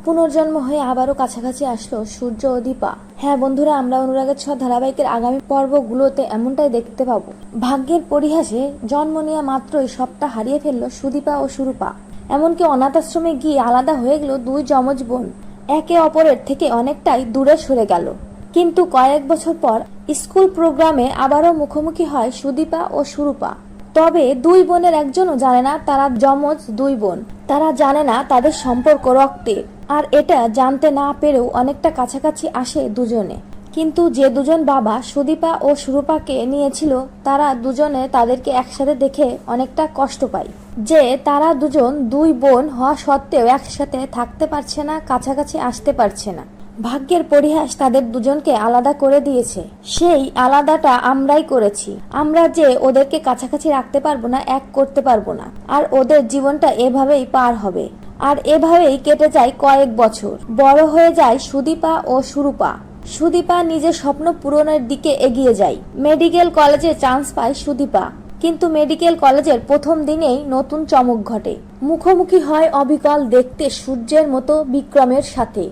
পুনর্জন্ম হয়ে আবারও কাছাকাছি আসলো সূর্য ও দীপা। হ্যাঁ বন্ধুরা, আমরা অনুরাগের ছোঁয়া ধারাবাহিকের আগামী পর্বগুলোতে এমনটাই দেখতে পাবো। ভাগ্যের পরিহাসে জন্ম নেওয়া মাত্রই সবটা হারিয়ে ফেললো সুদীপা ও সুরূপা। এমনকি অনাথ আশ্রমে গিয়ে আলাদা হয়ে গেল দুই যমজ বোন, একে অপরের থেকে অনেকটাই দূরে সরে গেল। কিন্তু কয়েক বছর পর স্কুল প্রোগ্রামে আবারও মুখোমুখি হয় সুদীপা ও সুরূপা। তবে দুই বোনের একজনও জানে না তারা যমজ দুই বোন। তারা জানে না তাদের সম্পর্ক রক্তের। আর এটা জানতে না পেরেও অনেকটা কাছাকাছি আসে দুজনে। কিন্তু যে দুজন বাবা সুদীপা ও সুরূপাকে নিয়েছিল, তারা দুজনে তাদেরকে একসাথে দেখে অনেকটা কষ্ট পায়। যে তারা দুজন দুই বোন হওয়া সত্ত্বেও একসাথে থাকতে পারছে না, কাছাকাছি আসতে পারছে না। ভাগ্যের পরিহাস তাদের দুজনকে আলাদা করে দিয়েছে। সেই আলাদাটা আমরাই করেছি। আমরা যে ওদেরকে কাছাকাছি রাখতে পারবো না, এক করতে পারবো না। আর ওদের জীবনটা এভাবেই পার হবে। আর এভাবেই কেটে যায় কয়েক বছর। বড় হয়ে যায় সুদীপা ও সুরূপা। সুদীপা নিজের স্বপ্ন পূরণের দিকে এগিয়ে যায়। মেডিকেল কলেজে চান্স পায় সুদীপা। কিন্তু মেডিকেল কলেজের প্রথম দিনেই নতুন চমক ঘটে। মুখোমুখি হয় অবিকল দেখতে সূর্যের মতো বিক্রমের সাথে।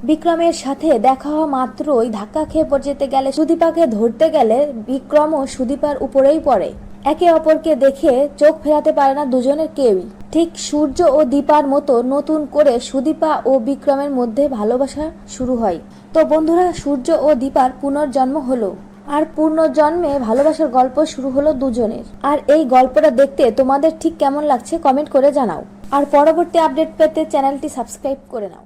বিক্রমের সাথে দেখা হওয়া মাত্রই ধাক্কা খেয়ে পড়ে যেতে গেলে সুদীপাকে ধরতে গেলে বিক্রমও সুদীপার উপরেই পড়ে। একে অপরকে দেখে চোখ ফেরাতে পারে না দুজনের কেউই। ঠিক সূর্য ও দীপার মতো নতুন করে সুদীপা ও বিক্রমের মধ্যে ভালোবাসা শুরু হয়। তো বন্ধুরা, সূর্য ও দীপার পুনর্জন্ম হলো। আর পুনর্জন্মে ভালোবাসার গল্প শুরু হলো দুজনের। আর এই গল্পটা দেখতে তোমাদের ঠিক কেমন লাগছে কমেন্ট করে জানাও। আর পরবর্তী আপডেট পেতে চ্যানেলটি সাবস্ক্রাইব করে নাও।